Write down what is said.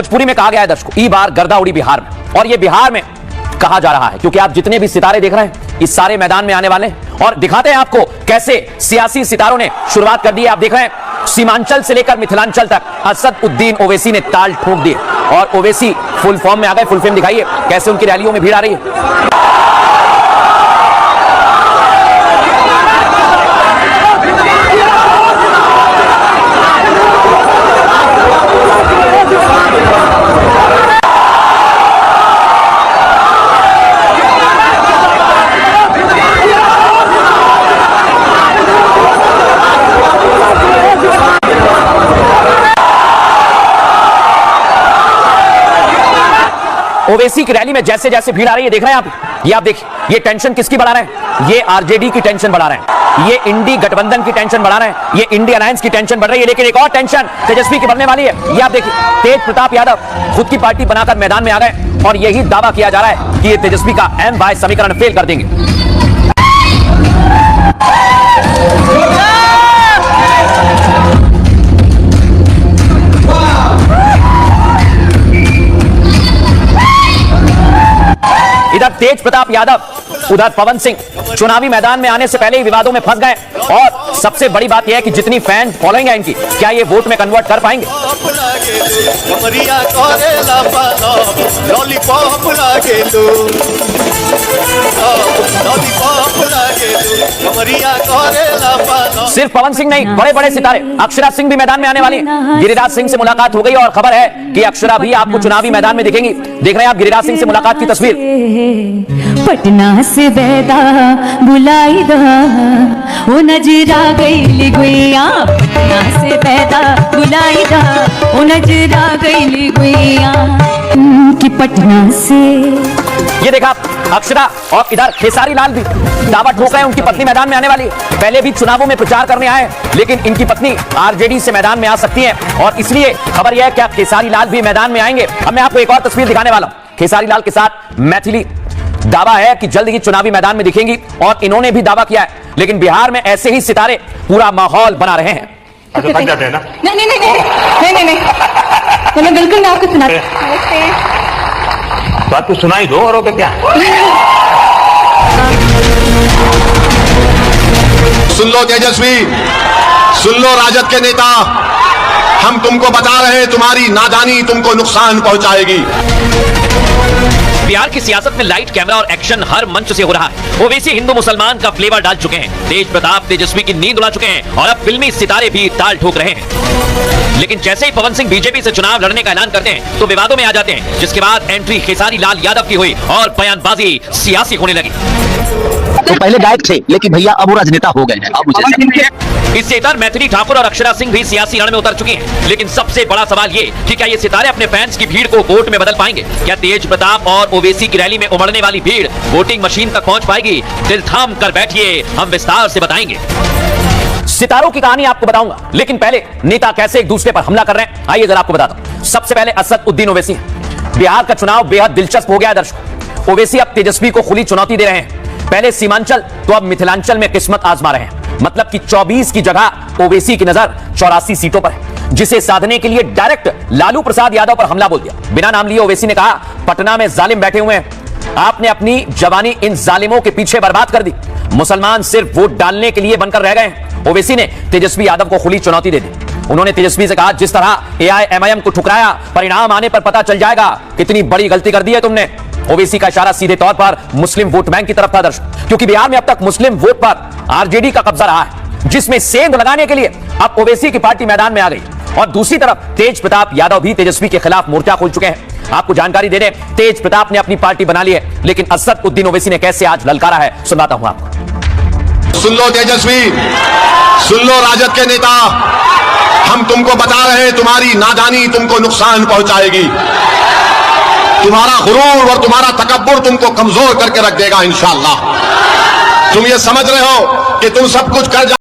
भोजपुरी में कहा गया है दर्शकों, ई बार गर्दा उड़ी बिहार में। और ये बिहार में कहा जा रहा है क्योंकि आप जितने भी सितारे देख रहे हैं इस सारे मैदान में आने वाले हैं। और दिखाते हैं आपको कैसे सियासी सितारों ने शुरुआत कर दी है। आप देख रहे हैं सीमांचल से लेकर मिथिलांचल तक असदुद्दीन ओवैसी ने ताल ठोक दिए और ओवैसी फुल फॉर्म में आ गए। फुल फॉर्म दिखाइए कैसे उनकी रैलियों में भीड़ आ रही है। ओवैसी की रैली में जैसे जैसे भीड़ आ रही है देख रहे हैं आप। ये आप देखिए, ये टेंशन किसकी बढ़ा रहे हैं? ये आरजेडी की टेंशन बढ़ा रहे हैं, ये इंडी गठबंधन की टेंशन बढ़ा रहे हैं, ये इंडिया अलायंस की टेंशन बढ़ रही है। लेकिन एक और टेंशन तेजस्वी की बढ़ने वाली है। ये आप देखिए, तेज प्रताप यादव खुद की पार्टी बनाकर मैदान में आ गए और यही दावा किया जा रहा है कि ये तेजस्वी का एम बाय समीकरण फेल कर देंगे। इधर तेज प्रताप यादव, उधर पवन सिंह चुनावी मैदान में आने से पहले ही विवादों में फंस गए। और सबसे बड़ी बात यह है कि जितनी फैन फॉलोइंग है इनकी, क्या ये वोट में कन्वर्ट कर पाएंगे? सिर्फ पवन सिंह नहीं, बड़े बड़े सितारे अक्षरा सिंह भी मैदान में आने वाली हैं। गिरिराज सिंह से मुलाकात हो गई और खबर है कि अक्षरा भी आपको चुनावी मैदान में दिखेंगी। देख रहे हैं आप गिरिराज सिंह से मुलाकात की तस्वीर। पटना से बैदा बुलाई दा वो नजरा गई गुइया, पटना से बैदा बुलाई दा वो नजरा गई गुइया कि पटना से। ये देखा अक्षरा और इधर खेसारी लाल भी दावा ठोक रहे हैं उनकी पत्नी मैदान में आने वाली है। पहले भी चुनावों में प्रचार करने आए लेकिन इनकी पत्नी आरजेडी से मैदान में आ सकती है और इसलिए खबर यह है क्या खेसारी लाल भी मैदान में आएंगे। अब मैं आपको एक और तस्वीर दिखाने वाला हूं खेसारी लाल के साथ। मैथिली दावा है कि जल्द ही चुनावी मैदान में दिखेंगी और इन्होंने भी दावा किया है। लेकिन बिहार में ऐसे ही सितारे पूरा माहौल बना रहे हैं। थक जाते हैं ना? नहीं, मैं बिल्कुल आपको सुना तो आपको सुनाई दो और क्या। सुन लो तेजस्वी, सुन लो राजद के नेता, हम तुमको बता रहे हैं तुम्हारी नादानी तुमको नुकसान पहुंचाएगी। बिहार की सियासत में लाइट कैमरा और एक्शन हर मंच से हो रहा है। ओवैसी हिंदू मुसलमान का फ्लेवर डाल चुके हैं, तेज प्रताप तेजस्वी की नींद उड़ा चुके हैं और अब फिल्मी सितारे भी ताल ठोक रहे हैं। लेकिन जैसे ही पवन सिंह बीजेपी से चुनाव लड़ने का ऐलान करते हैं तो विवादों में आ जाते हैं, जिसके बाद एंट्री खेसारी लाल यादव की हुई और बयानबाजी सियासी होने लगी। तो पहले गायक थे लेकिन भैया अब वो राजनेता हो गए हैं। अब मुझे इससे इधर मैथिली ठाकुर और अक्षरा सिंह भी सियासी रण में उतर चुकी हैं। लेकिन सबसे बड़ा सवाल ये कि क्या ये सितारे अपने फैंस की भीड़ को वोट में बदल पाएंगे? क्या तेज प्रताप और ओवैसी की रैली में उमड़ने वाली भीड़ वोटिंग मशीन तक पहुंच पाएगी? दिल थाम कर बैठिए, हम विस्तार से बताएंगे। सितारों की कहानी आपको बताऊंगा, लेकिन पहले नेता कैसे एक दूसरे पर हमला कर रहे हैं आइए जरा आपको बताता हूं। सबसे पहले असदुद्दीन ओवैसी। बिहार का चुनाव बेहद दिलचस्प हो गया है दर्शकों। ओवैसी अब तेजस्वी को खुली चुनौती दे रहे हैं। पहले सीमांचल तो अब मिथिलांचल में किस्मत आजमा रहे हैं। मतलब कि 24 की जगह ओवैसी की नजर 84 सीटों पर है, जिसे साधने के लिए डायरेक्ट लालू प्रसाद यादव पर हमला बोल दिया। बिना नाम लिए ओवैसी ने कहा पटना में जालिम बैठे हुए हैं, आपने अपनी जवानी इन जालिमों के पीछे बर्बाद कर दी। मुसलमान सिर्फ वोट डालने के लिए बनकर रह गए हैं। ओवैसी ने तेजस्वी यादव को खुली चुनौती दे दी। उन्होंने तेजस्वी से कहा जिस तरह AIMIM को ठुकराया, परिणाम आने पर पता चल जाएगा कितनी बड़ी गलती कर दी है तुमने। ओवैसी का इशारा सीधे तौर पर मुस्लिम वोट बैंक की तरफ था दर्शक, क्योंकि बिहार में अब तक मुस्लिम वोट पर आरजेडी का कब्जा रहा है, जिसमें सेंध लगाने के लिए अब ओवैसी की पार्टी मैदान में आ गई। और दूसरी तरफ तेज प्रताप यादव भी तेजस्वी के खिलाफ मोर्चा खोल चुके हैं। आपको जानकारी दे दें, तेज प्रताप ने अपनी पार्टी बना ली है, लेकिन असदुद्दीन ओवैसी ने कैसे आज ललकारा है सुनाता हूं आपको। सुन लो तेजस्वी, सुन लो राजद के नेता, हम तुमको बता रहे हैं तुम्हारी नादानी तुमको नुकसान पहुंचाएगी। तुम्हारा गुरूर और तुम्हारा तकब्बुर तुमको कमजोर करके रख देगा इंशाअल्लाह। तुम ये समझ रहे हो कि तुम सब कुछ कर